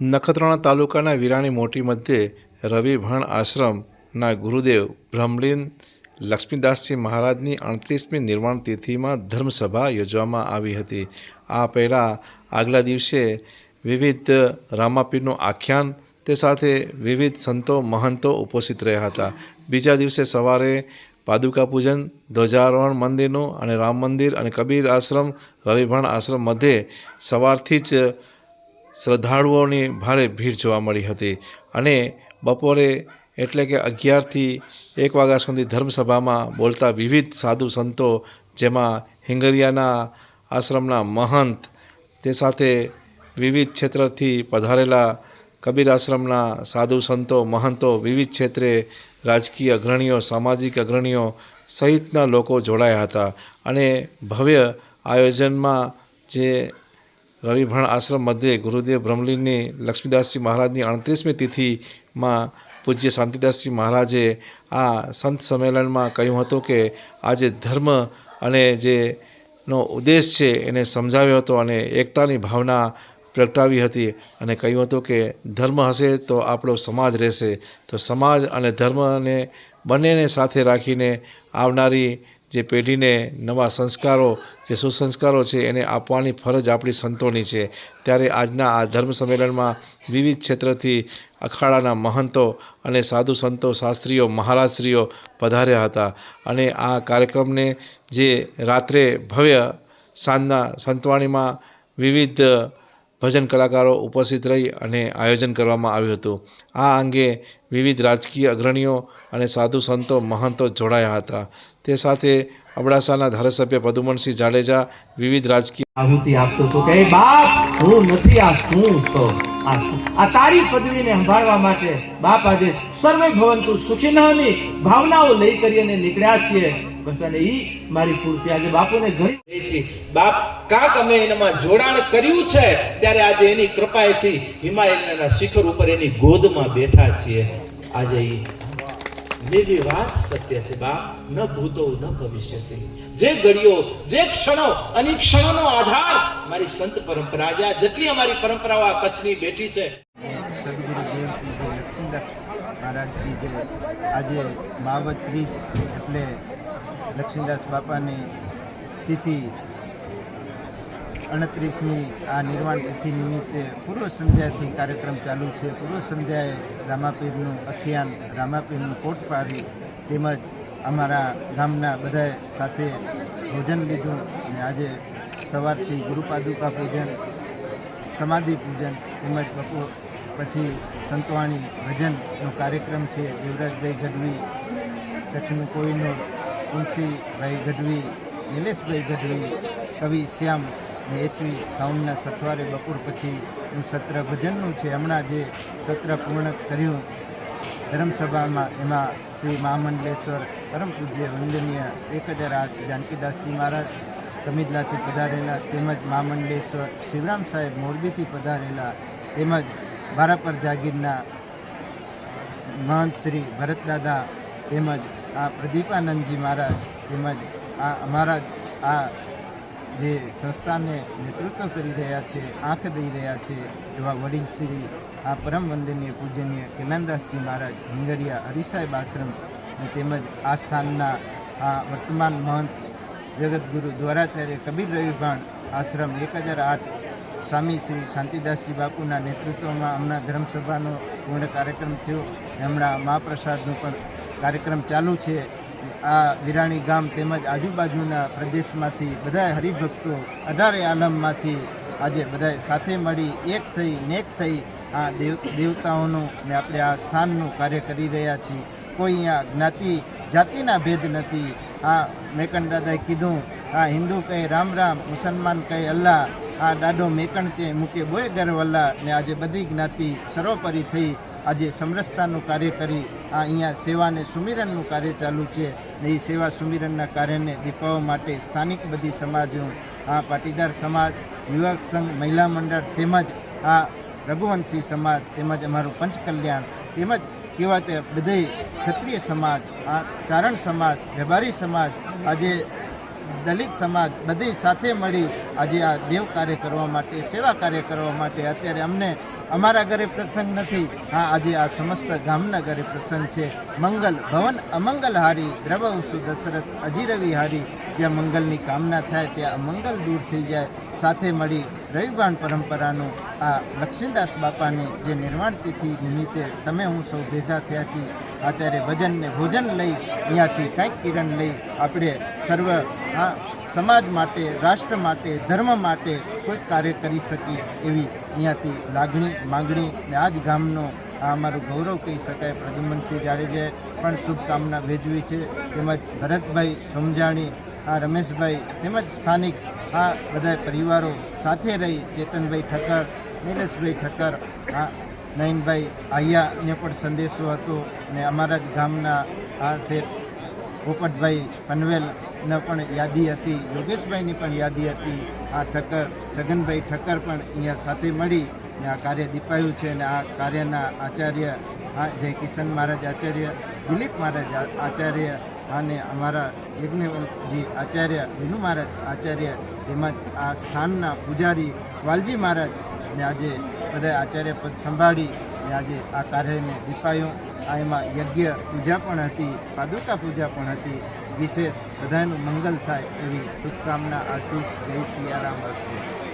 નખત્રાણા તાલુકાના વિરાણી મોટી મધ્યે રવિભણ આશ્રમના ગુરુદેવ બ્રહ્મલીન લક્ષ્મીદાસજી મહારાજની 38મી નિર્વાણ તિથિમાં ધર્મસભા યોજવામાં આવી હતી. આ પહેલાં આગલા દિવસે વિવિધ રામાપીરનું આખ્યાન તે સાથે વિવિધ સંતો મહંતો ઉપસ્થિત રહ્યા હતા. બીજા દિવસે સવારે પાદુકા પૂજન, ધ્વજારોહણ મંદિરનું અને રામ મંદિર અને કબીર આશ્રમ, રવિભણ આશ્રમ મધ્યે સવારથી જ શ્રદ્ધાળુઓની ભારે ભીડ જોવા મળી હતી અને બપોરે એટલે કે 11થી 1 વાગ્યા સુધી ધર્મસભામાં બોલતા વિવિધ સાધુ સંતો, જેમાં હિંગરિયાના આશ્રમના મહંત, તે સાથે વિવિધ ક્ષેત્રથી પધારેલા કબીર આશ્રમના સાધુ સંતો મહંતો, વિવિધ ક્ષેત્રે રાજકીય અગ્રણીઓ, સામાજિક અગ્રણીઓ સહિતના લોકો જોડાયા હતા અને ભવ્ય આયોજનમાં જે રવિભણ આશ્રમ મધ્યે ગુરુદેવ બ્રહ્મલીનની લક્ષ્મીદાસજી મહારાજની 38મી તિથિમાં પૂજ્ય શાંતિદાસજી મહારાજે આ સંત સંમેલનમાં કહ્યું હતું કે આજે ધર્મ અને જેનો ઉદ્દેશ છે એને સમજાવ્યો હતો અને એકતાની ભાવના પ્રગટાવી હતી અને કહ્યું હતું કે ધર્મ હશે તો આપણો સમાજ રહેશે, તો સમાજ અને ધર્મને બંનેને સાથે રાખીને આવનારી જે પેઢીને નવા સંસ્કારો, જે સુસંસ્કારો છે એને આપવાની ફરજ આપણી સંતોની છે. ત્યારે આજના આ ધર્મ સંમેલનમાં વિવિધ ક્ષેત્રથી અખાડાના મહંતો અને સાધુ સંતો, શાસ્ત્રીઓ, મહારાજશ્રીઓ પધાર્યા હતા અને આ કાર્યક્રમને જે રાત્રે ભવ્ય સાંજના સંતવાણીમાં વિવિધ ભજન કલાકારો ઉપસ્થિત રહી અને આયોજન કરવામાં આવ્યું હતું. આ અંગે વિવિધ રાજકીય અગ્રણીઓ અને સાધુ સંતો મહંતો જોડાયા હતા. તે સાથે અબડાસાના ધારાસભ્ય પદુમનસિંહ જાડેજા વિવિધ રાજકીય આહુતિ આપતો તો કે બાપ હું નથી, આ તું તો આ તારી પદવીને સંભાળવા માટે બાપ આજે સર્વે ભવંતુ સુખીનઃની ભાવનાઓ લઈ કરીને નીકળ્યા છીએ. બસ અને ઈ મારી પૂર્તિ આજે બાપુને ઘણી થઈ. બાપ કાક અમે એનામાં જોડાણ કર્યું છે ત્યારે આજે એની કૃપાએથી હિમાલયના શિખર ઉપર એની ગોદમાં બેઠા છીએ. આજે ઈ મેરી વાત સત્ય છે બાપ, ન ભૂતો ન ભવિષ્યતિ. જે ઘડીઓ, જે ક્ષણો અને ક્ષણોનો આધાર મારી સંત પરંપરા, જે જેટલી અમારી પરંપરાઓ આ કચ્છની બેઠી છે. સદગુરુ દેવ કી જય, લક્ષ્મીદાસ મહારાજ કી જય. આજે માવત ત્રીજ એટલે લક્ષ્મીદાસ બાપાની તિથિ 38મી આ નિર્વાણ તિથિ નિમિત્તે પૂર્વ સંધ્યાથી કાર્યક્રમ ચાલુ છે. પૂર્વ સંધ્યાએ રામાપીરનું આખ્યાન, રામાપીરનું કોટપારી તેમજ અમારા ગામના બધા સાથે ભોજન લીધું અને આજે સવારથી ગુરુપાદુકા પૂજન, સમાધિ પૂજન તેમજ બપોર પછી સંતવાણી ભજનનો કાર્યક્રમ છે. દેવરાજભાઈ ગઢવી, કચ્છનું કોઈનો તુલસીભાઈ ગઢવી, નિલેશભાઈ ગઢવી, કવિ શ્યામ ને એચવી સાઉન્ડના સથવારે બપોર પછીનું સત્ર ભજનનું છે. હમણાં જે સત્ર પૂર્ણ કર્યું ધર્મસભામાં, એમાં શ્રી મહામંડલેશ્વર પરમ પૂજ્ય વંદનીય 1008 જાનકીદાસજી મહારાજ કમિદલાથી પધારેલા, તેમજ મહામંડલેશ્વર શિવરામ સાહેબ મોરબીથી પધારેલા, તેમજ બારાપર જાગીરના મહંત શ્રી ભરતદાદા, તેમજ આ પ્રદીપાનંદજી મહારાજ, તેમજ આ અમારા આ જે સંસ્થાને નેતૃત્વ કરી રહ્યા છે, આંખ દઈ રહ્યા છે એવા વડીલ શ્રી આ પરમ વંદનીય પૂજનીય કેલાનદાસજી મહારાજ હિંગરિયા હરિસાહેબ આશ્રમ અને તેમજ આ સ્થાનના આ વર્તમાન મહંત જગતગુરુ દ્વારાચાર્ય કબીર રવિભણ આશ્રમ 1008 સ્વામી શ્રી શાંતિદાસજી બાપુના નેતૃત્વમાં હમણાં ધર્મસભાનો પૂર્ણ કાર્યક્રમ થયો. હમણાં મહાપ્રસાદનો પણ કાર્યક્રમ ચાલુ છે. આ વિરાણી ગામ તેમજ આજુબાજુના પ્રદેશમાંથી બધા હરિભક્તો 18 આલમમાંથી આજે બધા સાથે મળી એક થઈ, નેક થઈ આ દેવતાઓનું ને આપણે આ સ્થાનનું કાર્ય કરી રહ્યા છીએ. કોઈ અહીંયા જ્ઞાતિ જાતિના ભેદ નથી. આ મેકણ દાદાએ કીધું, આ હિન્દુ કહે રામ રામ, મુસલમાન કહે અલ્લાહ, આ દાડો મેકણ છે મૂકે બોય ગરવલ્લા. ને આજે બધી જ્ઞાતિ સર્વોપરી થઈ આજે સમરસતાનું કાર્ય કરી આ અહીંયા સેવાને સુમિરનનું કાર્ય ચાલુ છે. ને એ સેવા સુમિરનના કાર્યને દીપાવવા માટે સ્થાનિક બધી સમાજો, આ પાટીદાર સમાજ, યુવક સંઘ, મહિલા મંડળ, તેમજ આ રઘુવંશી સમાજ, તેમજ અમારું પંચકલ્યાણ, તેમજ કેવા તે બધે ક્ષત્રિય સમાજ, આ ચારણ સમાજ, રબારી સમાજ, આજે દલિત સમાજ બધી સાથે મળી આજે આ દેવ કાર્ય કરવા માટે, સેવા કાર્ય કરવા માટે અત્યારે અમને અમારા ઘરે પ્રસંગ નથી, હા આજે આ સમસ્ત ગામના ઘરે પ્રસંગ છે. મંગલ ભવન અમંગલ હારી, દ્રવસુ દશરથ અજીરવી હારી. જ્યાં મંગલની કામના થાય ત્યાં અમંગલ દૂર થઈ જાય. સાથે મળી રવિભાણ પરંપરાનું આ લક્ષ્મીદાસ બાપાની જે નિર્વાણ તિથિ નિમિત્તે તમે હું સૌ ભેગા થયા છીએ. અત્યારે ભજન ને ભોજન લઈ અહીંયાથી કંઈક કિરણ લઈ આપણે સર્વ સમાજ માટે, રાષ્ટ્ર માટે, ધર્મ માટે કોઈક કાર્ય કરી શકીએ એવી અહીંયાથી લાગણી, માગણી ને આ જ ગામનો આ અમારું ગૌરવ કહી શકાય. પ્રદ્યુમનસિંહ જાડેજાએ પણ શુભકામના ભેજવી છે. તેમજ ભરતભાઈ સમજાણી, આ રમેશભાઈ તેમજ સ્થાનિક આ બધા પરિવારો સાથે રહી ચેતનભાઈ ઠક્કર, નિલેશભાઈ ઠક્કર, આ નયનભાઈ આહિયાને પણ સંદેશો હતો ને અમારા જ ગામના આ શેઠ પોપટભાઈ પનવેલને પણ યાદી હતી, યોગેશભાઈની પણ યાદી હતી. આ ઠક્કર છગનભાઈ ઠક્કર પણ અહીંયા સાથે મળી ને આ કાર્ય દીપાયું છે. અને આ કાર્યના આચાર્ય જય કિશન મહારાજ આચાર્ય, દિલીપ મહારાજ આચાર્ય અને અમારા યજ્ઞવલજી આચાર્ય, વિનુ મહારાજ આચાર્ય તેમજ આ સ્થાનના પૂજારી વાલજી મહારાજ ને આજે બધા આચાર્ય પદ સંભાળી ને આજે આ કાર્યને દીપાયું. આ એમાં યજ્ઞ પૂજા પણ હતી, પાદુકા પૂજા પણ હતી. વિશેષ બધાનું મંગલ થાય એવી શુભકામના, આશીષ. જય સિયારામ. અસ્તુ.